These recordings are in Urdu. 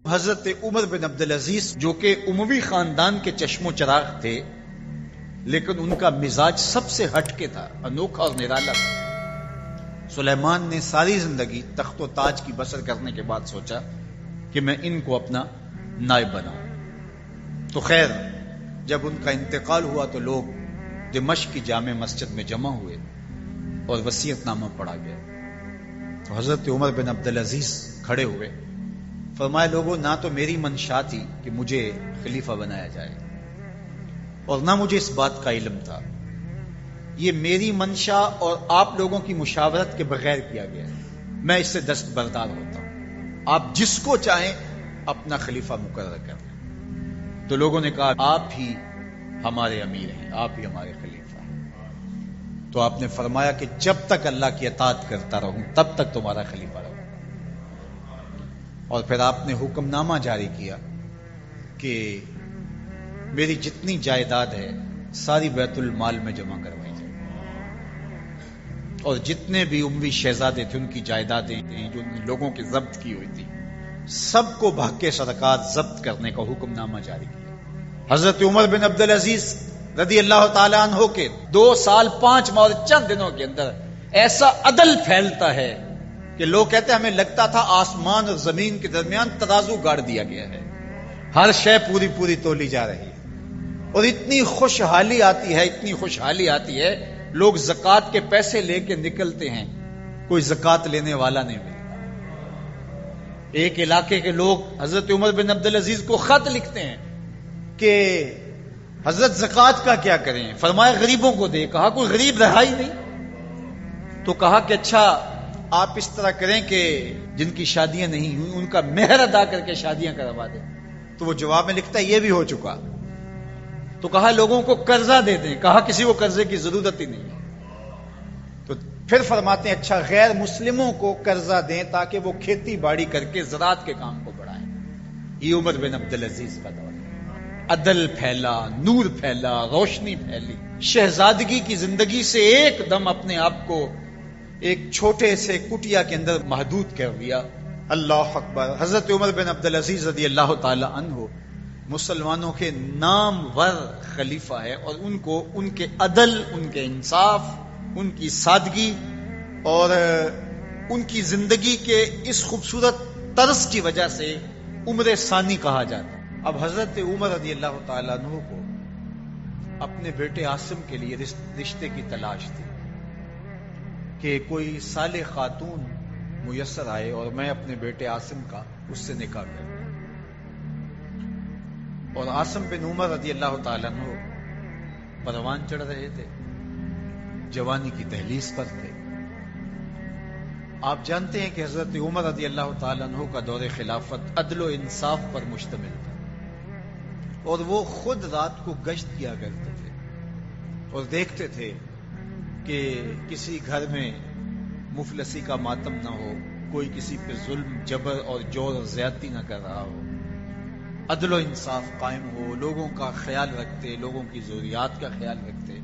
حضرت عمر بن عبدالعزیز جو کہ اموی خاندان کے چشم و چراغ تھے، لیکن ان کا مزاج سب سے ہٹ کے تھا، انوکھا اور نرالا تھا۔ سلیمان نے ساری زندگی تخت و تاج کی بسر کرنے کے بعد سوچا کہ میں ان کو اپنا نائب بناؤں۔ تو خیر، جب ان کا انتقال ہوا تو لوگ دمشق کی جامع مسجد میں جمع ہوئے اور وصیت نامہ پڑھا گیا۔ تو حضرت عمر بن عبدالعزیز کھڑے ہوئے، فرمایا لوگوں، نہ تو میری منشا تھی کہ مجھے خلیفہ بنایا جائے اور نہ مجھے اس بات کا علم تھا، یہ میری منشا اور آپ لوگوں کی مشاورت کے بغیر کیا گیا ہے، میں اس سے دستبردار ہوتا ہوں، آپ جس کو چاہیں اپنا خلیفہ مقرر کر لیں۔ تو لوگوں نے کہا آپ ہی ہمارے امیر ہیں، آپ ہی ہمارے خلیفہ ہیں۔ تو آپ نے فرمایا کہ جب تک اللہ کی اطاعت کرتا رہوں تب تک تمہارا خلیفہ رہوں۔ اور پھر آپ نے حکم نامہ جاری کیا کہ میری جتنی جائیداد ہے ساری بیت المال میں جمع کروائی جائے، اور جتنے بھی اموی شہزادے تھے ان کی جائیدادیں جو لوگوں کی ضبط کی ہوئی تھی سب کو بحق سرکار ضبط کرنے کا حکم نامہ جاری کیا۔ حضرت عمر بن عبدالعزیز رضی اللہ تعالیٰ عنہ کے 2 سال 5 ماہ اور چند دنوں کے اندر ایسا عدل پھیلتا ہے کہ لوگ کہتے ہیں ہمیں لگتا تھا آسمان اور زمین کے درمیان ترازو گاڑ دیا گیا ہے، ہر شے پوری پوری تولی جا رہی ہے، اور اتنی خوشحالی آتی ہے، اتنی خوشحالی آتی ہے، لوگ زکوٰۃ کے پیسے لے کے نکلتے ہیں، کوئی زکوٰۃ لینے والا نہیں ملتا۔ ایک علاقے کے لوگ حضرت عمر بن عبدالعزیز کو خط لکھتے ہیں کہ حضرت زکوٰۃ کا کیا کریں؟ فرمایا غریبوں کو دے۔ کہا کوئی غریب رہا ہی نہیں۔ تو کہا کہ اچھا آپ اس طرح کریں کہ جن کی شادیاں نہیں ہوئی ان کا مہر ادا کر کے شادیاں کروا دیں۔ تو وہ جواب میں لکھتا ہے یہ بھی ہو چکا۔ تو کہا لوگوں کو قرضہ دے دیں۔ کہا کسی کو قرضے کی ضرورت ہی نہیں۔ تو پھر فرماتے ہیں اچھا غیر مسلموں کو قرضہ دیں تاکہ وہ کھیتی باڑی کر کے زراعت کے کام کو بڑھائیں۔ یہ عمر بن عبدالعزیز کا دور ہے۔ عدل پھیلا، نور پھیلا، روشنی پھیلی، شہزادگی کی زندگی سے ایک دم اپنے آپ کو ایک چھوٹے سے کٹیا کے اندر محدود کر دیا۔ اللہ اکبر۔ حضرت عمر بن عبدالعزیز رضی اللہ تعالی عنہ مسلمانوں کے نامور خلیفہ ہے، اور ان کو ان کے عدل، ان کے انصاف، ان کی سادگی اور ان کی زندگی کے اس خوبصورت طرز کی وجہ سے عمر ثانی کہا جاتا ہے۔ اب حضرت عمر رضی اللہ تعالیٰ عنہ کو اپنے بیٹے عاصم کے لیے رشتے کی تلاش تھی کہ کوئی صالح خاتون میسر آئے اور میں اپنے بیٹے عاصم کا اس سے نکاح کروں۔ اور عاصم بن عمر رضی اللہ تعالیٰ عنہ پروان چڑھ رہے تھے، جوانی کی دہلیز پر تھے۔ آپ جانتے ہیں کہ حضرت عمر رضی اللہ تعالیٰ عنہ کا دور خلافت عدل و انصاف پر مشتمل تھا، اور وہ خود رات کو گشت کیا کرتے تھے اور دیکھتے تھے کہ کسی گھر میں مفلسی کا ماتم نہ ہو، کوئی کسی پہ ظلم، جبر اور جور اور زیادتی نہ کر رہا ہو، عدل و انصاف قائم ہو، لوگوں کا خیال رکھتے، لوگوں کی ضروریات کا خیال رکھتے۔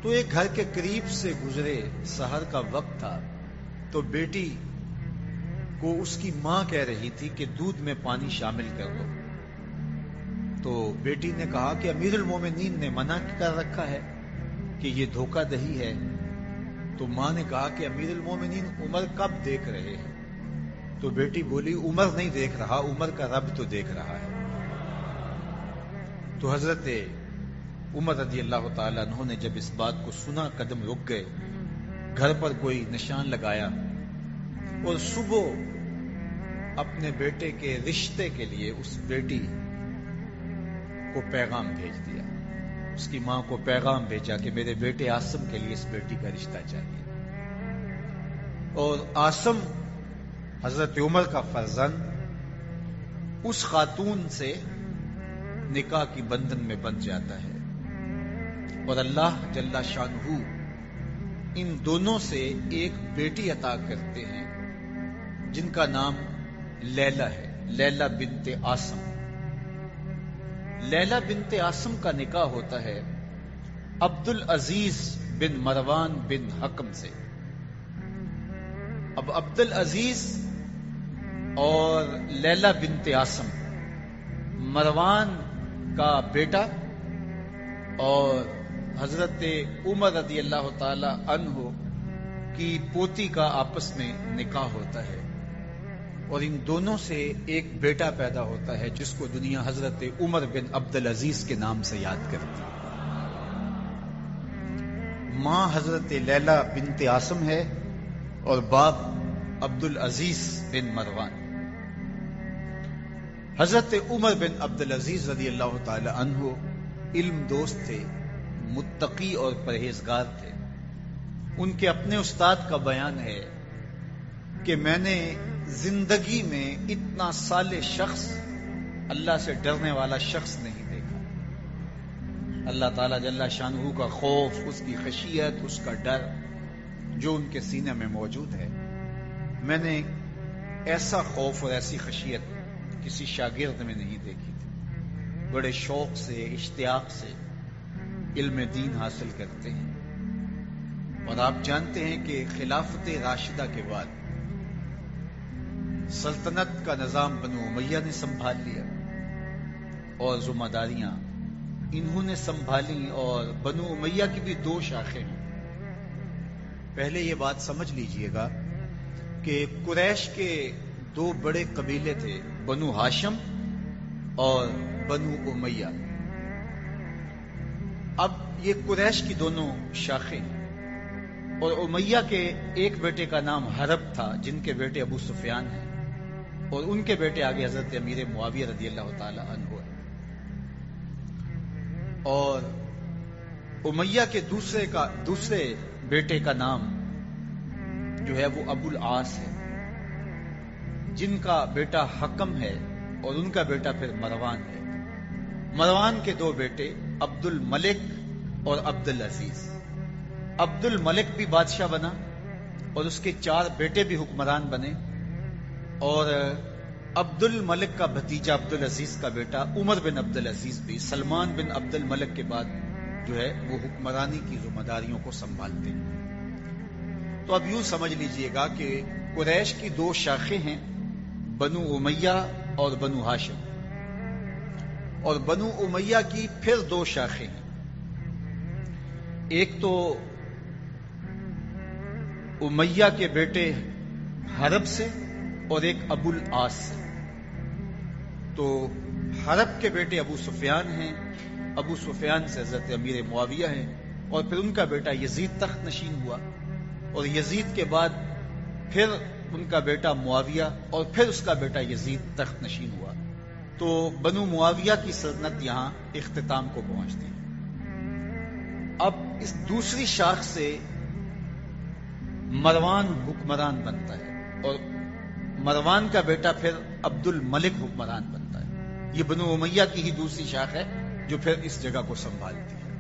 تو ایک گھر کے قریب سے گزرے، سحر کا وقت تھا، تو بیٹی کو اس کی ماں کہہ رہی تھی کہ دودھ میں پانی شامل کر دو۔ تو بیٹی نے کہا کہ امیر المومنین نے منع کر رکھا ہے کہ یہ دھوکہ دہی ہے۔ تو ماں نے کہا کہ امیر المومنین عمر کب دیکھ رہے ہیں؟ تو بیٹی بولی عمر نہیں دیکھ رہا، عمر کا رب تو دیکھ رہا ہے۔ تو حضرت عمر رضی اللہ تعالیٰ عنہ نے جب اس بات کو سنا قدم رک گئے، گھر پر کوئی نشان لگایا اور صبح اپنے بیٹے کے رشتے کے لیے اس بیٹی کو پیغام بھیج دیا، اس کی ماں کو پیغام بھیجا کہ میرے بیٹے عاصم کے لیے اس بیٹی کا رشتہ چاہیے۔ اور عاصم حضرت عمر کا فرزند اس خاتون سے نکاح کی بندھن میں بندھ جاتا ہے، اور اللہ جل شانہ ان دونوں سے ایک بیٹی عطا کرتے ہیں جن کا نام لیلہ ہے، لیلہ بنت عاصم۔ لیلہ بنت عاصم کا نکاح ہوتا ہے عبدالعزیز بن مروان بن حکم سے۔ اب عبدالعزیز اور لیلہ بنت عاصم مروان کا بیٹا اور حضرت عمر رضی اللہ تعالی عنہ کی پوتی کا آپس میں نکاح ہوتا ہے، اور ان دونوں سے ایک بیٹا پیدا ہوتا ہے جس کو دنیا حضرت عمر بن عبدالعزیز کے نام سے یاد کرتی ہے۔ ماں حضرت لیلہ بنت عاصم ہے اور باپ عبدالعزیز بن مروان۔ حضرت عمر بن عبدالعزیز رضی اللہ تعالی عنہ علم دوست تھے، متقی اور پرہیزگار تھے۔ ان کے اپنے استاد کا بیان ہے کہ میں نے زندگی میں اتنا صالح شخص، اللہ سے ڈرنے والا شخص نہیں دیکھا۔ اللہ تعالیٰ جل شانہ کا خوف، اس کی خشیت، اس کا ڈر جو ان کے سینے میں موجود ہے، میں نے ایسا خوف اور ایسی خشیت کسی شاگرد میں نہیں دیکھی تھی۔ بڑے شوق سے، اشتیاق سے علم دین حاصل کرتے ہیں، اور آپ جانتے ہیں کہ خلافت راشدہ کے بعد سلطنت کا نظام بنو امیہ نے سنبھال لیا اور ذمہ داریاں انہوں نے سنبھالی، اور بنو امیہ کی بھی دو شاخیں ہیں۔ پہلے یہ بات سمجھ لیجئے گا کہ قریش کے دو بڑے قبیلے تھے، بنو ہاشم اور بنو امیہ۔ اب یہ قریش کی دونوں شاخیں ہیں، اور امیہ کے ایک بیٹے کا نام حرب تھا جن کے بیٹے ابو سفیان ہیں، اور ان کے بیٹے آگے حضرت امیر معاویہ رضی اللہ تعالی عنہ ہے۔ اور امیہ کے دوسرے بیٹے کا نام جو ہے وہ ابو العاص ہے، جن کا بیٹا حکم ہے، اور ان کا بیٹا پھر مروان ہے۔ مروان کے دو بیٹے عبد الملک اور عبد العزیز۔ عبد الملک بھی بادشاہ بنا اور اس کے 4 بیٹے بھی حکمران بنے، اور عبد الملک کا بھتیجا عبد العزیز کا بیٹا عمر بن عبد العزیز بھی سلمان بن عبد الملک کے بعد جو ہے وہ حکمرانی کی ذمہ داریوں کو سنبھالتے ہیں۔ تو اب یوں سمجھ لیجئے گا کہ قریش کی 2 شاخیں ہیں، بنو امیہ اور بنو ہاشم، اور بنو امیہ کی پھر 2 شاخیں ہیں، ایک تو امیہ کے بیٹے حرب سے اور ایک ابو العاص سے۔ تو حرب کے بیٹے ابو سفیان ہیں، ابو سفیان سے حضرت امیر معاویہ ہیں، اور پھر ان کا بیٹا یزید تخت نشین ہوا، اور یزید کے بعد پھر ان کا بیٹا معاویہ، اور پھر اس کا بیٹا یزید تخت نشین ہوا۔ تو بنو معاویہ کی سلطنت یہاں اختتام کو پہنچتی ہے۔ اب اس دوسری شاخ سے مروان حکمران بنتا ہے، اور مروان کا بیٹا پھر عبد الملک حکمران بنتا ہے۔ یہ بنو امیہ کی ہی دوسری شاخ ہے جو پھر اس جگہ کو سنبھالتی ہے۔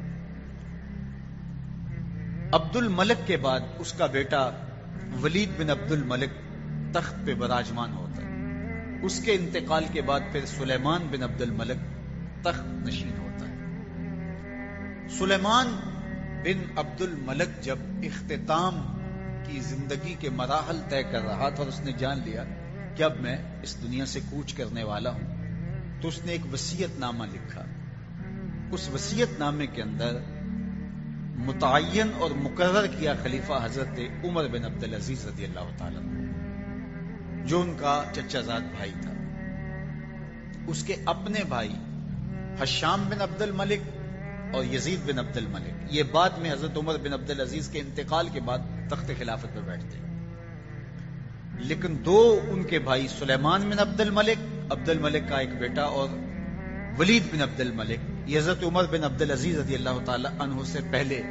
عبد الملک کے بعد اس کا بیٹا ولید بن عبد الملک تخت پہ براجمان ہوتا ہے۔ اس کے انتقال کے بعد پھر سلیمان بن عبد الملک تخت نشین ہوتا ہے۔ سلیمان بن عبد الملک جب اختتام کی زندگی کے مراحل طے کر رہا تھا اور اس نے جان لیا کہ اب میں اس دنیا سے کوچ کرنے والا ہوں، تو اس نے ایک وصیت نامہ لکھا۔ اس وصیت نامے کے اندر متعین اور مقرر کیا خلیفہ حضرت عمر بن عبدالعزیز رضی اللہ تعالیٰ عنہ، جو ان کا چچا زاد بھائی تھا۔ اس کے اپنے بھائی ہشام بن عبد الملک اور یزید بن عبد الملک، یہ بعد میں حضرت عمر بن عبدالعزیز کے انتقال کے بعد تخت خلافت پر بیٹھتے ہیں، لیکن 2 ان کے بھائی سلیمان بن عبد الملک کا ایک بیٹا، اور ولید بن عبد الملک، یہ حضرت عمر بن عبدالعزیز رضی اللہ تعالی عنہ سے پہلے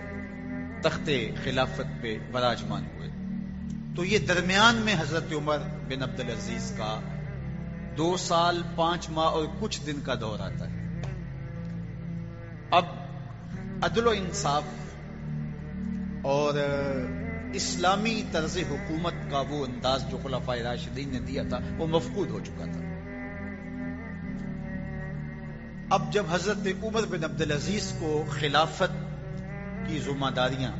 تخت خلافت پہ براجمان ہوئے۔ تو یہ درمیان میں حضرت عمر بن عبدالعزیز کا 2 سال 5 ماہ اور کچھ دن کا دور آتا ہے۔ اب عدل و انصاف اور اسلامی طرز حکومت کا وہ انداز جو خلفائے راشدین نے دیا تھا وہ مفقود ہو چکا تھا۔ اب جب حضرت عمر بن عبدالعزیز کو خلافت کی ذمہ داریاں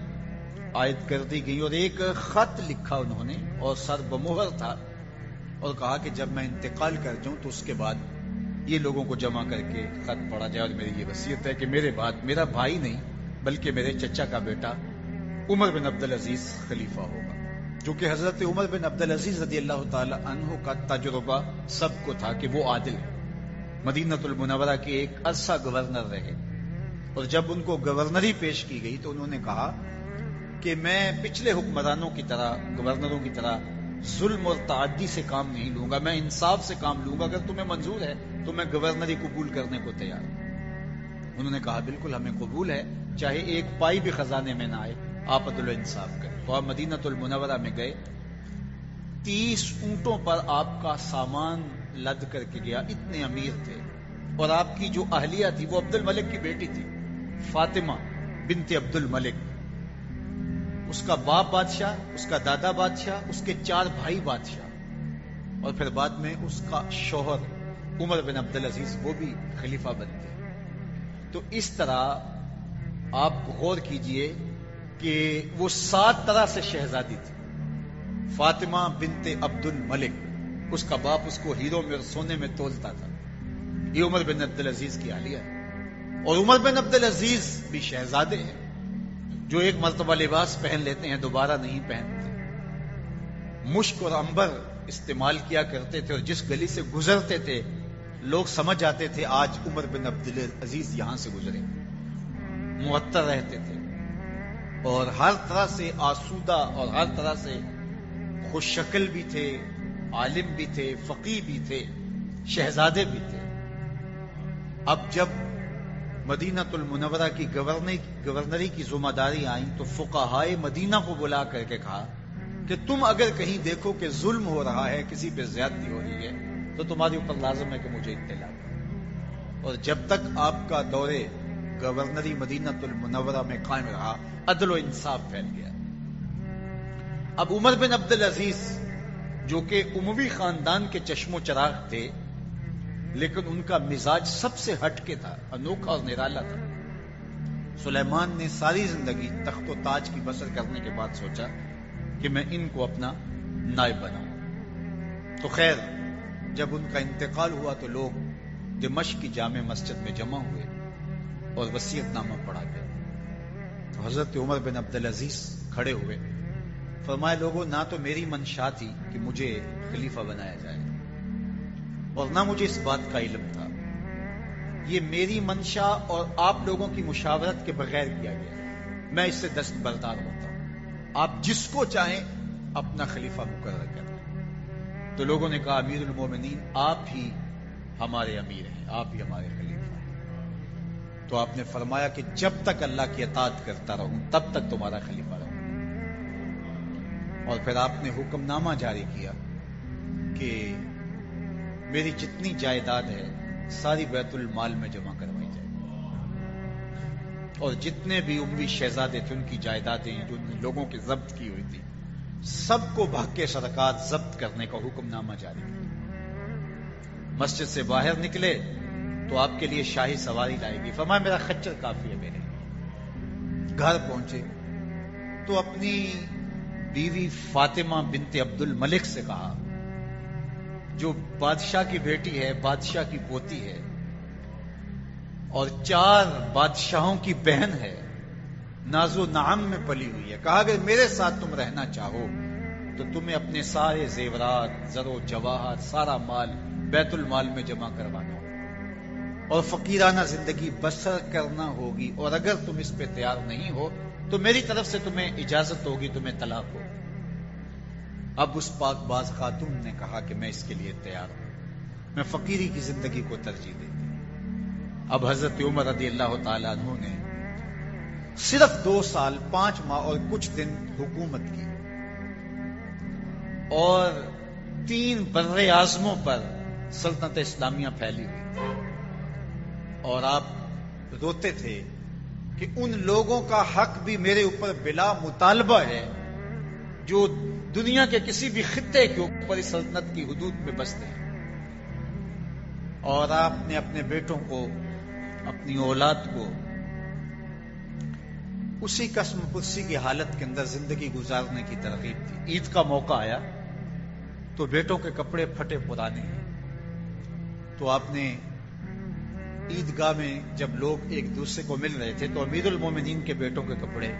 عائد کر دی گئی اور ایک خط لکھا انہوں نے اور سر بمہر تھا اور کہا کہ جب میں انتقال کر جاؤں تو اس کے بعد یہ لوگوں کو جمع کر کے خط پڑھا جائے، اور میری یہ وصیت ہے کہ میرے بعد میرا بھائی نہیں بلکہ میرے چچا کا بیٹا عمر بن عبدالعزیز خلیفہ ہوگا، جو کہ حضرت عمر بن عبدالعزیز رضی اللہ تعالی عنہ کا تجربہ سب کو تھا کہ وہ عادل ہے، مدینہ المنورہ کے ایک عرصہ گورنر رہے، اور جب ان کو گورنری پیش کی گئی تو انہوں نے کہا کہ میں پچھلے حکمرانوں کی طرح، گورنروں کی طرح ظلم اور تعدی سے کام نہیں لوں گا، میں انصاف سے کام لوں گا، اگر تمہیں منظور ہے تو میں گورنری قبول کرنے کو تیار ہوں۔ انہوں نے کہا بالکل ہمیں قبول ہے، چاہے ایک پائی بھی خزانے میں نہ آئے، آپ عدل و انصاف کریں۔ تو آپ مدینہ المنورہ میں گئے، 30 اونٹوں پر آپ کا سامان لد کر کے گیا، اتنے امیر تھے، اور آپ کی جو اہلیہ تھی وہ عبد الملک کی بیٹی تھی، فاطمہ بنت عبد الملک، اس کا باپ بادشاہ، اس کا دادا بادشاہ، اس کے 4 بھائی بادشاہ، اور پھر بعد میں اس کا شوہر عمر بن عبدالعزیز وہ بھی خلیفہ بنتے۔ تو اس طرح آپ غور کیجئے کہ وہ 7 طرح سے شہزادی تھی۔ فاطمہ بنت عبد الملک، اس کا باپ اس کو ہیروں میں اور سونے میں تولتا تھا، یہ عمر بن عبدالعزیز کی اہلیہ ہے، اور عمر بن عبدالعزیز بھی شہزادے ہیں جو ایک مرتبہ لباس پہن لیتے ہیں دوبارہ نہیں پہنتے، مشک اور عنبر استعمال کیا کرتے تھے، اور جس گلی سے گزرتے تھے لوگ سمجھ جاتے تھے آج عمر بن عبدالعزیز یہاں سے گزرے، معطر رہتے تھے، اور ہر طرح سے آسودہ اور ہر طرح سے خوش شکل بھی تھے، عالم بھی تھے، فقیہ بھی تھے، شہزادے بھی تھے۔ اب جب مدینہ المنورہ کی گورنری کی ذمہ داری آئی تو فقہائے مدینہ کو بلا کر کے کہا کہ تم اگر کہیں دیکھو کہ ظلم ہو رہا ہے، کسی پہ زیادتی ہو رہی ہے، تو تمہارے اوپر لازم ہے کہ مجھے اطلاع کرو۔ اور جب تک آپ کا دور گورنری مدینہ المنورہ میں قائم رہا، عدل و انصاف پھیل گیا۔ اب عمر بن عبدالعزیز جو کہ اموی خاندان کے چشم و چراغ تھے، لیکن ان کا مزاج سب سے ہٹ کے تھا، انوکھا اور نرالا تھا۔ سلیمان نے ساری زندگی تخت و تاج کی بسر کرنے کے بعد سوچا کہ میں ان کو اپنا نائب بناؤں۔ تو خیر جب ان کا انتقال ہوا تو لوگ دمشق کی جامع مسجد میں جمع ہوئے اور وصیت نامہ پڑھا گیا۔ تو حضرت عمر بن عبدالعزیز کھڑے ہوئے، فرمایا لوگوں، نہ تو میری منشا تھی کہ مجھے خلیفہ بنایا جائے، اور نہ مجھے اس بات کا علم تھا، یہ میری منشا اور آپ لوگوں کی مشاورت کے بغیر کیا گیا، میں اس سے دستبردار ہوتا ہوں، آپ جس کو چاہیں اپنا خلیفہ مقرر کریں۔ تو لوگوں نے کہا امیر المومنین آپ ہی ہمارے امیر ہیں، آپ ہی ہمارے خلیفہ ہیں۔ تو آپ نے فرمایا کہ جب تک اللہ کی اطاعت کرتا رہوں تب تک تمہارا خلیفہ رہوں۔ اور پھر آپ نے حکم نامہ جاری کیا کہ میری جتنی جائیداد ہے ساری بیت المال میں جمع کروائی جائے، اور جتنے بھی اموی شہزادے تھے ان کی جائیدادیں جو لوگوں کی ضبط کی ہوئی تھی سب کو بھگ کے صدقات ضبط کرنے کا حکم نامہ جاری کیا۔ مسجد سے باہر نکلے تو آپ کے لیے شاہی سواری لائے گی، فرمایا میرا خچر کافی ہے میرے۔ گھر پہنچے تو اپنی بیوی فاطمہ بنت عبد الملک سے کہا، جو بادشاہ کی بیٹی ہے، بادشاہ کی پوتی ہے، اور 4 بادشاہوں کی بہن ہے، ناز و نعم میں پلی ہوئی ہے، کہا کہ میرے ساتھ تم رہنا چاہو تو تمہیں اپنے سارے زیورات، زر و جواہر، سارا مال بیت المال میں جمع کروانا ہوگا، اور فقیرانہ زندگی بسر کرنا ہوگی، اور اگر تم اس پہ تیار نہیں ہو تو میری طرف سے تمہیں اجازت ہوگی، تمہیں طلاق ہوگی۔ اب اس پاک باز خاتون نے کہا کہ میں اس کے لیے تیار ہوں، میں فقیری کی زندگی کو ترجیح دیتی ہوں۔ اب حضرت عمر رضی اللہ تعالیٰ عنہ نے صرف 2 سال 5 ماہ اور کچھ دن حکومت کی، اور 3 بر اعظموں پر سلطنت اسلامیہ پھیلی ہوئی تھی، اور آپ روتے تھے کہ ان لوگوں کا حق بھی میرے اوپر بلا مطالبہ ہے جو دنیا کے کسی بھی خطے کے اوپر اس سلطنت کی حدود میں بستے ہیں۔ اور آپ نے اپنے بیٹوں کو، اپنی اولاد کو اسی قسم پرسی کی حالت کے اندر زندگی گزارنے کی ترغیب دی۔ عید کا موقع آیا تو بیٹوں کے کپڑے پھٹے پرانے ہیں. تو آپ نے عیدگاہ میں جب لوگ ایک دوسرے کو مل رہے تھے تو امیر المومنین کے بیٹوں کے کپڑے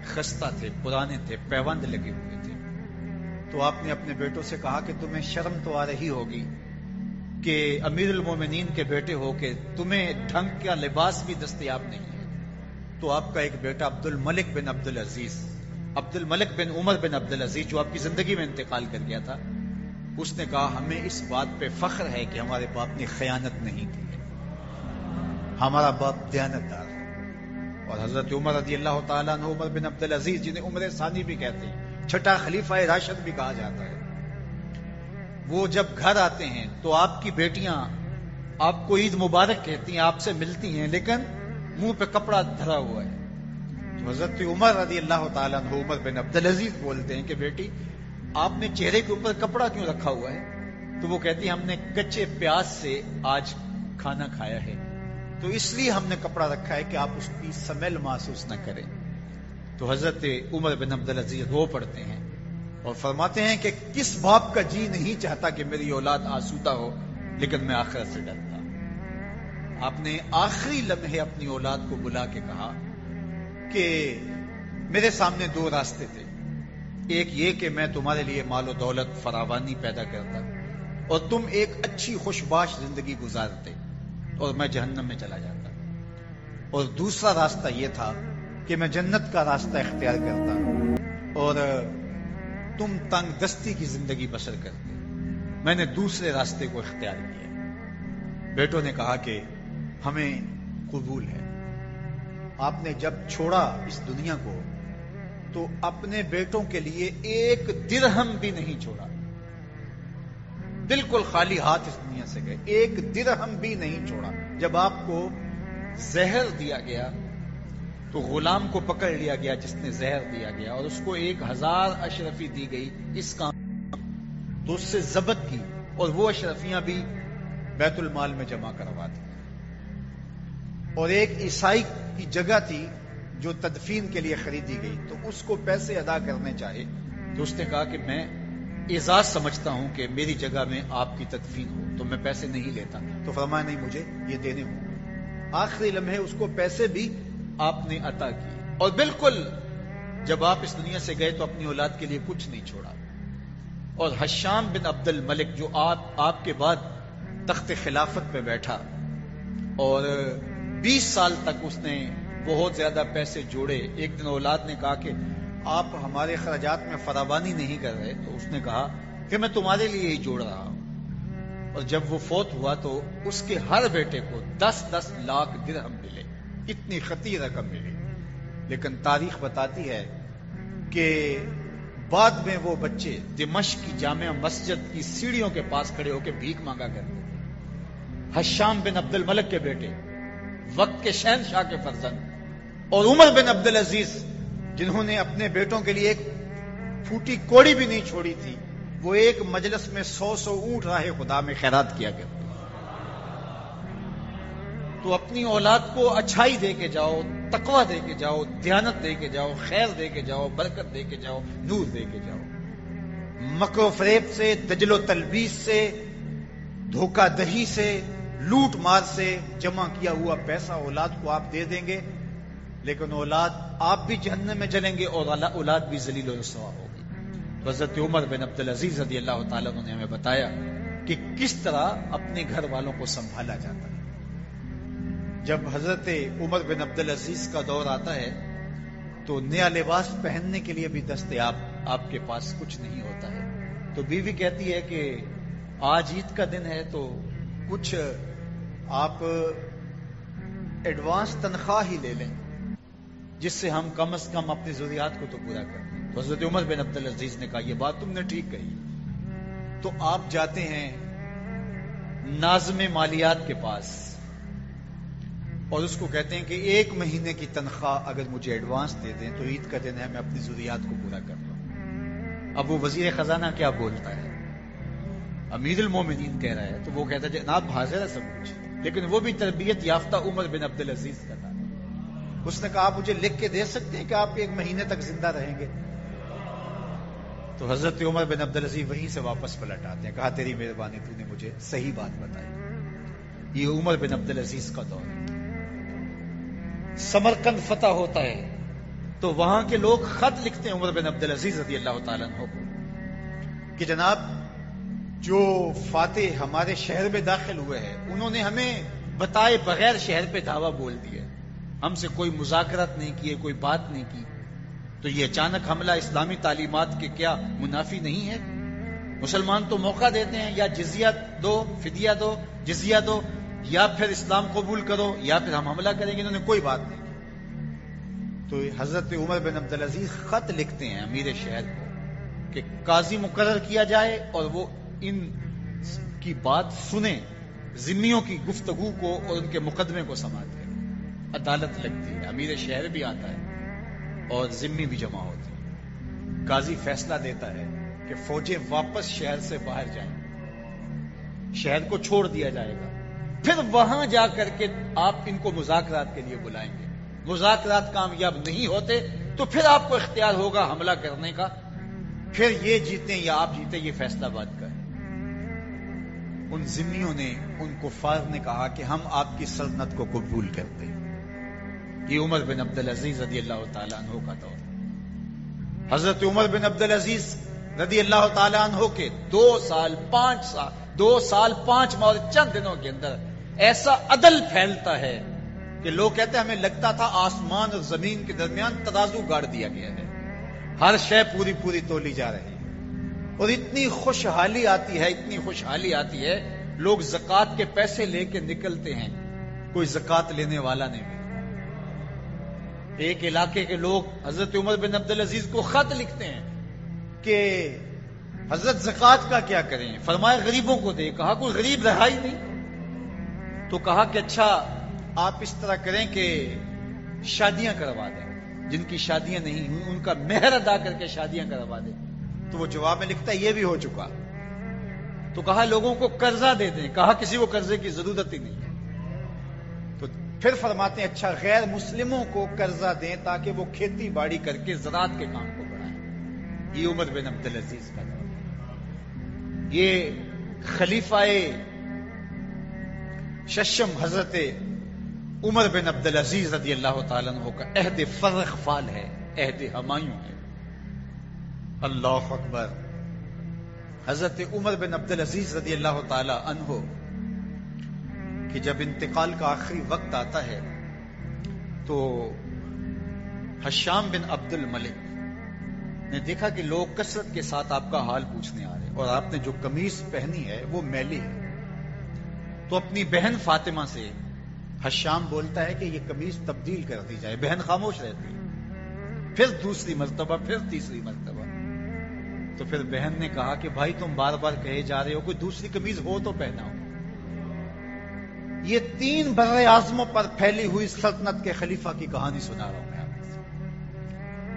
خستہ تھے، پرانے تھے، پیوند لگے ہوئے تھے. تو آپ نے اپنے بیٹوں سے کہا کہ تمہیں شرم تو آ رہی ہوگی کہ امیر المومنین کے بیٹے ہو کے تمہیں ڈھنگ کا لباس بھی دستیاب نہیں ہے. تو آپ کا ایک بیٹا عبد الملک بن عبد العزیز، عبد الملک بن عمر بن عبد العزیز، جو آپ کی زندگی میں انتقال کر گیا تھا، اس نے کہا ہمیں اس بات پہ فخر ہے کہ ہمارے باپ نے خیانت نہیں کی ہے، ہمارا باپ دیانتدار ہے. اور حضرت عمر رضی اللہ تعالیٰ عنہ، عمر بن عبد العزیز جنہیں عمر ثانی بھی کہتے ہیں، چھٹا خلیفہ راشد بھی کہا جاتا ہے، وہ جب گھر آتے ہیں تو آپ کی بیٹیاں آپ کو عید مبارک کہتی ہیں، آپ سے ملتی ہیں، لیکن منہ پہ کپڑا دھرا ہوا ہے. تو حضرت عمر رضی اللہ تعالیٰ عنہ، عمر بن عبد العزیز بولتے ہیں کہ بیٹی آپ نے چہرے کے اوپر کپڑا کیوں رکھا ہوا ہے؟ تو وہ کہتی ہم نے کچے پیاز سے آج کھانا کھایا ہے، تو اس لیے ہم نے کپڑا رکھا ہے کہ آپ اس کی سمیل محسوس نہ کریں. تو حضرت عمر بن عبد العزیز رو پڑتے ہیں اور فرماتے ہیں کہ کس باپ کا جی نہیں چاہتا کہ میری اولاد آسودہ ہو، لیکن میں آخرت سے ڈرتا. آپ نے آخری لمحے اپنی اولاد کو بلا کے کہا کہ میرے سامنے دو راستے تھے، ایک یہ کہ میں تمہارے لیے مال و دولت فراوانی پیدا کرتا اور تم ایک اچھی خوشباش زندگی گزارتے اور میں جہنم میں چلا جاتا، اور دوسرا راستہ یہ تھا کہ میں جنت کا راستہ اختیار کرتا اور تم تنگ دستی کی زندگی بسر کرتے. میں نے دوسرے راستے کو اختیار کیا. بیٹوں نے کہا کہ ہمیں قبول ہے. آپ نے جب چھوڑا اس دنیا کو تو اپنے بیٹوں کے لیے ایک درہم بھی نہیں چھوڑا، بالکل خالی ہاتھ اس دنیا سے گئے، ایک درہم بھی نہیں چھوڑا. جب آپ کو زہر دیا گیا تو غلام کو پکڑ لیا گیا جس نے زہر دیا گیا، اور اس کو 1000 اشرفی دی گئی اس کام، تو اس سے ضبط کی اور وہ اشرفیاں بھی بیت المال میں جمع کروا دی. اور ایک عیسائی کی جگہ تھی جو تدفین کے لیے خریدی گئی، تو اس کو پیسے ادا کرنے چاہے تو اس نے کہا کہ میں اعزاز سمجھتا ہوں کہ میری جگہ میں آپ کی تدفین ہو، تو میں پیسے نہیں لیتا. تو فرمایا نہیں، مجھے یہ دینے ہوں گے. آخری لمحے اس کو پیسے بھی آپ نے عطا کیے. اور بالکل جب آپ اس دنیا سے گئے تو اپنی اولاد کے لیے کچھ نہیں چھوڑا. اور حشام بن عبد الملک جو آپ کے بعد تخت خلافت پہ بیٹھا اور 20 سال تک اس نے بہت زیادہ پیسے جوڑے، ایک دن اولاد نے کہا کہ آپ ہمارے خراجات میں فراوانی نہیں کر رہے، تو اس نے کہا کہ میں تمہارے لیے ہی جوڑ رہا ہوں. اور جب وہ فوت ہوا تو اس کے ہر بیٹے کو 10-10 لاکھ درہم ملے، اتنی خطیر رقم ملی. لیکن تاریخ بتاتی ہے کہ بعد میں وہ بچے دمشق کی جامع مسجد کی سیڑھیوں کے پاس کھڑے ہو کے بھیک مانگا کرتے تھے. حشام بن عبد الملک کے بیٹے، وقت کے شہنشاہ کے فرزند، اور عمر بن عبد العزیز جنہوں نے اپنے بیٹوں کے لیے ایک پھوٹی کوڑی بھی نہیں چھوڑی تھی، وہ ایک مجلس میں 100 اونٹ راہ خدا میں خیرات کیا کرتے. تو اپنی اولاد کو اچھائی دے کے جاؤ، تقوی دے کے جاؤ، دیانت دے کے جاؤ، خیر دے کے جاؤ، برکت دے کے جاؤ، نور دے کے جاؤ. مکر و فریب سے، دجل و تلبیس سے، دھوکہ دہی سے، لوٹ مار سے جمع کیا ہوا پیسہ اولاد کو آپ دے دیں گے، لیکن اولاد آپ بھی جہنم میں جلیں گے اور اولاد بھی ذلیل و رسوا ہوگی. تو حضرت عمر بن عبد العزیز رضی اللہ تعالیٰ عنہ نے ہمیں بتایا کہ کس طرح اپنے گھر والوں کو سنبھالا جاتا ہے. جب حضرت عمر بن عبد العزیز کا دور آتا ہے تو نیا لباس پہننے کے لیے بھی دستیاب آپ کے پاس کچھ نہیں ہوتا ہے. تو بیوی کہتی ہے کہ آج عید کا دن ہے تو کچھ آپ ایڈوانس تنخواہ ہی لے لیں جس سے ہم کم از کم اپنی ضروریات کو تو پورا کریں. تو حضرت عمر بن عبد العزیز نے کہا یہ بات تم نے ٹھیک کہی. تو آپ جاتے ہیں ناظم مالیات کے پاس اور اس کو کہتے ہیں کہ 1 مہینے کی تنخواہ اگر مجھے ایڈوانس دے دیں تو عید کا دن ہے میں اپنی ضروریات کو پورا کر لوں. اب وہ وزیر خزانہ کیا بولتا ہے؟ امیر المومنین کہہ رہا ہے تو وہ کہتا ہے جناب حاضر ہے سب کچھ، لیکن وہ بھی تربیت یافتہ عمر بن عبد العزیز کا تھا. اس نے کہا آپ مجھے لکھ کے دے سکتے ہیں کہ آپ 1 مہینے تک زندہ رہیں گے؟ تو حضرت عمر بن عبدالعزیز وہیں سے واپس پلٹ آتے ہیں. کہا تیری مہربانی، تو نے مجھے صحیح بات بتائی. یہ عمر بن عبدالعزیز کا دور ہے. سمرقند فتح ہوتا ہے تو وہاں کے لوگ خط لکھتے ہیں عمر بن عبدالعزیز رضی اللہ تعالیٰ عنہ کو کہ جناب جو فاتح ہمارے شہر میں داخل ہوئے ہیں انہوں نے ہمیں بتائے بغیر شہر پہ دھاوا بول دیا، ہم سے کوئی مذاکرات نہیں کیے، کوئی بات نہیں کی، تو یہ اچانک حملہ اسلامی تعلیمات کے کیا منافی نہیں ہے؟ مسلمان تو موقع دیتے ہیں، یا جزیہ دو، فدیہ دو، جزیہ دو، یا پھر اسلام قبول کرو یا پھر ہم حملہ کریں گے. انہوں نے کوئی بات نہیں کی. تو حضرت عمر بن عبدالعزیز خط لکھتے ہیں امیر شہر کو کہ قاضی مقرر کیا جائے اور وہ ان کی بات سنیں، ذمیوں کی گفتگو کو اور ان کے مقدمے کو سماعت کریں. عدالت لگتی ہے، امیر شہر بھی آتا ہے اور ذمی بھی جمع ہوتے ہیں. قاضی فیصلہ دیتا ہے کہ فوجیں واپس شہر سے باہر جائیں، شہر کو چھوڑ دیا جائے گا. پھر وہاں جا کر کے آپ ان کو مذاکرات کے لیے بلائیں گے. مذاکرات کامیاب نہیں ہوتے تو پھر آپ کو اختیار ہوگا حملہ کرنے کا. پھر یہ جیتیں یا آپ جیتے، یہ فیصلہ بات کا ہے. ان ذمیوں نے، ان کفار نے کہا کہ ہم آپ کی سلطنت کو قبول کرتے ہیں. یہ عمر بن عبدالعزیز رضی اللہ تعالیٰ عنہ کا دور. حضرت عمر بن عبدالعزیز رضی اللہ تعالیٰ عنہ کے 2 سال 5 ماہ اور چند دنوں کے اندر ایسا عدل پھیلتا ہے کہ لوگ کہتے ہیں ہمیں لگتا تھا آسمان اور زمین کے درمیان ترازو گاڑ دیا گیا ہے، ہر شے پوری تولی جا رہی ہے. اور اتنی خوشحالی آتی ہے لوگ زکوٰۃ کے پیسے لے کے نکلتے ہیں، کوئی زکوٰۃ لینے والا نہیں ملتا. ایک علاقے کے لوگ حضرت عمر بن عبدالعزیز کو خط لکھتے ہیں کہ حضرت زکوٰۃ کا کیا کریں؟ فرمایا غریبوں کو دے. کہا کوئی غریب رہا ہی نہیں. تو کہا کہ اچھا آپ اس طرح کریں کہ شادیاں کروا دیں، جن کی شادیاں نہیں ہوئی ان کا مہر ادا کر کے شادیاں کروا دیں. تو وہ جواب میں لکھتا ہے یہ بھی ہو چکا. تو کہا لوگوں کو قرضہ دے دیں. کہا کسی کو قرضے کی ضرورت ہی نہیں ہے. تو پھر فرماتے ہیں اچھا غیر مسلموں کو قرضہ دیں تاکہ وہ کھیتی باڑی کر کے زراعت کے کام کو بڑھائیں. یہ عمر بن عبدالعزیز کا دور. یہ خلیفہ ششم حضرت عمر بن عبدالعزیز رضی اللہ تعالیٰ عنہ کا عہد فرخ فال ہے، عہد ہمایوں ہے. اللہ اکبر. حضرت عمر بن عبدالعزیز رضی اللہ تعالیٰ عنہ کہ جب انتقال کا آخری وقت آتا ہے تو حشام بن عبد الملک نے دیکھا کہ لوگ کثرت کے ساتھ آپ کا حال پوچھنے آ رہے ہیں اور آپ نے جو قمیص پہنی ہے وہ میلی ہے. تو اپنی بہن فاطمہ سے حشام بولتا ہے کہ یہ قمیص تبدیل کر دی جائے. بہن خاموش رہتی ہے. پھر دوسری مرتبہ، پھر تیسری مرتبہ. تو پھر بہن نے کہا کہ بھائی تم بار بار کہے جا رہے ہو کوئی دوسری قمیض ہو تو پہناؤ. یہ 3 بر اعظموں پر پھیلی ہوئی سلطنت کے خلیفہ کی کہانی سنا رہا ہوں میں آپ سے.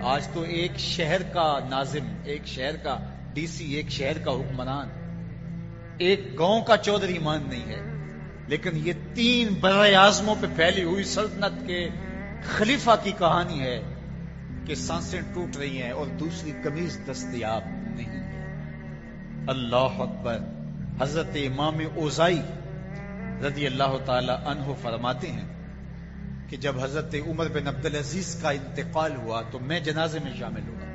آج تو ایک شہر کا ناظم، ایک شہر کا ڈی سی، ایک شہر کا حکمران، ایک گاؤں کا چودھری مان نہیں ہے، لیکن یہ 3 بر اعظموں پہ پھیلی ہوئی سلطنت کے خلیفہ کی کہانی ہے کہ سانسیں ٹوٹ رہی ہیں اور دوسری قمیض دستیاب نہیں ہے. اللہ اکبر. حضرت امام اوزائی رضی اللہ تعالی عنہ فرماتے ہیں کہ جب حضرت عمر بن عبدالعزیز کا انتقال ہوا تو میں جنازے میں شامل ہوا.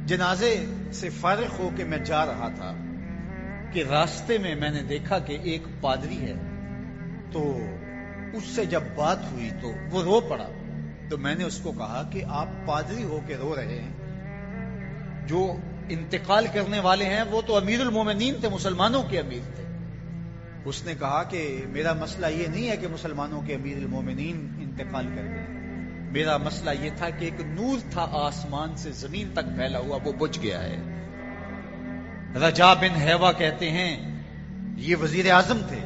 جنازے سے فارغ ہو کے میں جا رہا تھا کہ راستے میں میں نے دیکھا کہ ایک پادری ہے. تو اس سے جب بات ہوئی تو وہ رو پڑا. تو میں نے اس کو کہا کہ آپ پادری ہو کے رو رہے ہیں، جو انتقال کرنے والے ہیں وہ تو امیر المومنین تھے، مسلمانوں کے امیر تھے. اس نے کہا کہ میرا مسئلہ یہ نہیں ہے کہ مسلمانوں کے امیر المومنین انتقال کر گئے، میرا مسئلہ یہ تھا کہ ایک نور تھا آسمان سے زمین تک پھیلا ہوا، وہ بجھ گیا ہے. رجا بن حیوہ کہتے ہیں، یہ وزیر اعظم تھے،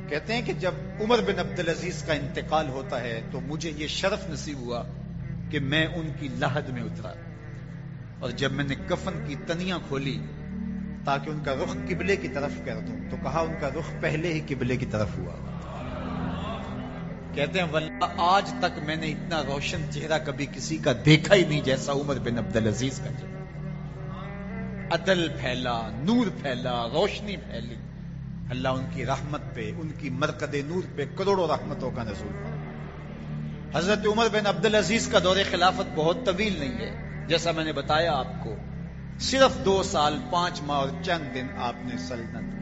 کہتے ہیں کہ جب عمر بن عبدالعزیز کا انتقال ہوتا ہے تو مجھے یہ شرف نصیب ہوا کہ میں ان کی لحد میں اترا، اور جب میں نے کفن کی تنیاں کھولی تاکہ ان کا رخ قبلے کی طرف کر دوں تو کہا ان کا رخ پہلے ہی قبلے کی طرف ہوا. کہتے ہیں واللہ آج تک میں نے اتنا روشن چہرہ کبھی کسی کا دیکھا ہی نہیں جیسا عمر بن عبدالعزیز کا چہرہ. عدل پھیلا، نور پھیلا، روشنی پھیلی. اللہ ان کی رحمت پہ، ان کی مرکز نور پہ کروڑوں رحمتوں کا نزول ہوا. حضرت عمر بن عبدالعزیز کا دور خلافت بہت طویل نہیں ہے، جیسا میں نے بتایا آپ کو، صرف 2 سال 5 ماہ اور چند دن آپ نے سلطنت.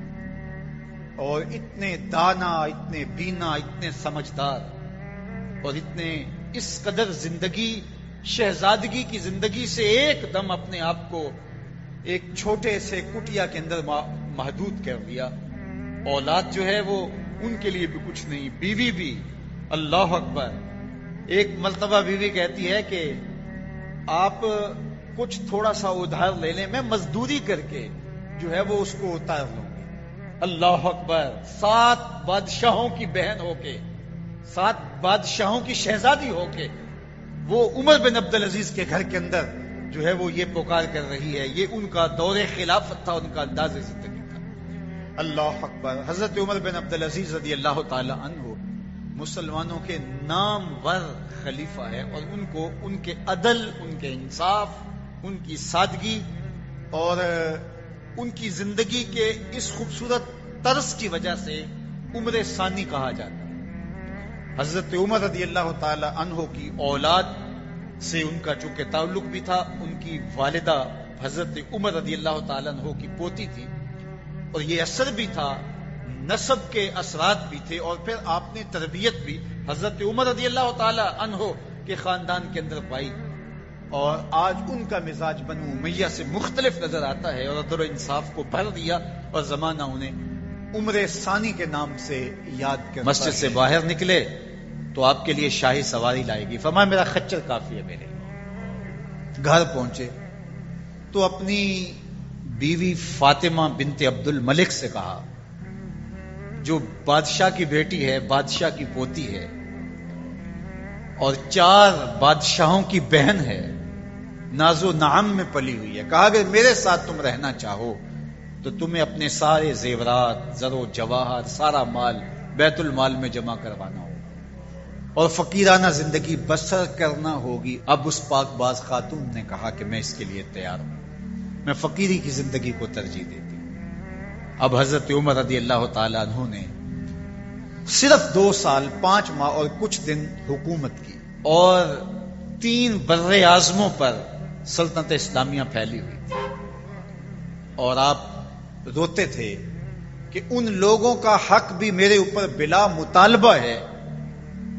اور اتنے دانا، اتنے بینا، اتنے سمجھدار، اور اتنے اس قدر زندگی، شہزادگی کی زندگی سے ایک دم اپنے آپ کو ایک چھوٹے سے کٹیا کے اندر محدود کر دیا. اولاد جو ہے وہ ان کے لیے بھی کچھ نہیں، بیوی بھی. اللہ اکبر. ایک مرتبہ بیوی کہتی ہے کہ آپ کچھ تھوڑا سا ادھار لے لیں، میں مزدوری کر کے جو ہے وہ اس کو اتار لوں گی. اللہ اکبر. 7 بادشاہوں کی بہن ہو کے، 7 بادشاہوں کی شہزادی ہو کے وہ عمر بن عبدالعزیز کے گھر کے اندر جو ہے وہ یہ پکار کر رہی ہے. یہ ان کا دور خلافت تھا، ان کا انداز زندگی تھا. اللہ اکبر. حضرت عمر بن عبدالعزیز رضی اللہ تعالی عنہ مسلمانوں کے نامور خلیفہ ہے، اور ان کو ان کے عدل، ان کے انصاف، ان کی سادگی اور ان کی زندگی کے اس خوبصورت طرز کی وجہ سے عمر ثانی کہا جاتا ہے. حضرت عمر رضی اللہ تعالی عنہ کی اولاد سے ان کا چونکہ تعلق بھی تھا، ان کی والدہ حضرت عمر رضی اللہ تعالی عنہ کی پوتی تھی، اور یہ اثر بھی تھا، نسب کے اثرات بھی تھے، اور پھر آپ نے تربیت بھی حضرت عمر رضی اللہ تعالی عنہ کے خاندان کے اندر پائی. اور آج ان کا مزاج بنو امیہ سے مختلف نظر آتا ہے، اور عدل و انصاف کو بھر دیا، اور زمانہ انہیں عمر ثانی کے نام سے یاد کرتا ہے. مسجد سے باہر نکلے تو آپ کے لیے شاہی سواری لائے گی. فرمایا میرا خچر کافی ہے میرے. گھر پہنچے تو اپنی بیوی فاطمہ بنت عبد الملک سے کہا، جو بادشاہ کی بیٹی ہے، بادشاہ کی پوتی ہے، اور 4 بادشاہوں کی بہن ہے، ناز و نعم میں پلی ہوئی ہے. کہا کہ میرے ساتھ تم رہنا چاہو تو تمہیں اپنے سارے زیورات، زر و جواہر، سارا مال بیت المال میں جمع کروانا ہوگا اور فقیرانہ زندگی بسر کرنا ہوگی. اب اس پاک باز خاتون نے کہا کہ میں اس کے لیے تیار ہوں، میں فقیری کی زندگی کو ترجیح دیتی ہوں. اب حضرت عمر رضی اللہ تعالی عنہ نے صرف 2 سال 5 ماہ اور کچھ دن حکومت کی، اور 3 بر اعظموں پر سلطنت اسلامیہ پھیلی ہوئی تھی. اور آپ روتے تھے کہ ان لوگوں کا حق بھی میرے اوپر بلا مطالبہ ہے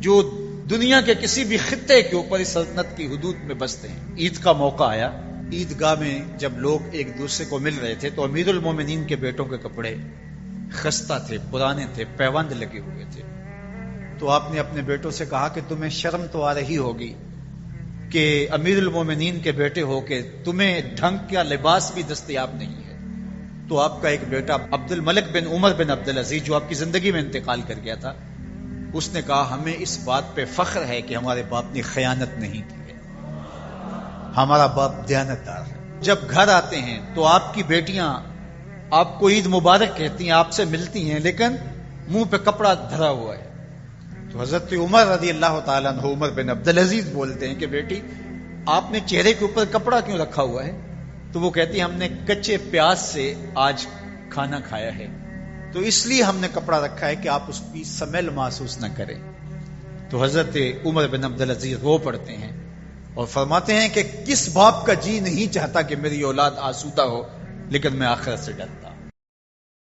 جو دنیا کے کسی بھی خطے کے اوپر اس سلطنت کی حدود میں بستے ہیں. عید کا موقع آیا، عیدگاہ میں جب لوگ ایک دوسرے کو مل رہے تھے تو امیر المومنین کے بیٹوں کے کپڑے خستہ تھے، پرانے تھے، پیوند لگے ہوئے تھے. تو آپ نے اپنے بیٹوں سے کہا کہ تمہیں شرم تو آ رہی ہوگی کہ امیر المومنین کے بیٹے ہو کے تمہیں ڈھنگ کا لباس بھی دستیاب نہیں ہے. تو آپ کا ایک بیٹا عبد الملک بن عمر بن عبدالعزیز، جو آپ کی زندگی میں انتقال کر گیا تھا، اس نے کہا ہمیں اس بات پہ فخر ہے کہ ہمارے باپ نے خیانت نہیں کی ہے، ہمارا باپ دیانتدار ہے. جب گھر آتے ہیں تو آپ کی بیٹیاں آپ کو عید مبارک کہتی ہیں، آپ سے ملتی ہیں، لیکن منہ پہ کپڑا دھرا ہوا ہے. تو حضرت عمر رضی اللہ تعالیٰ عنہ عمر بن عبدالعزیز بولتے ہیں کہ بیٹی آپ نے چہرے کے اوپر کپڑا کیوں رکھا ہوا ہے؟ تو وہ کہتی ہم نے کچے پیاز سے آج کھانا کھایا ہے، تو اس لیے ہم نے کپڑا رکھا ہے کہ آپ اس کی سمیل محسوس نہ کریں. تو حضرت عمر بن عبدالعزیز رو پڑتے ہیں اور فرماتے ہیں کہ کس باپ کا جی نہیں چاہتا کہ میری اولاد آسودہ ہو، لیکن میں آخرت سے ڈرتا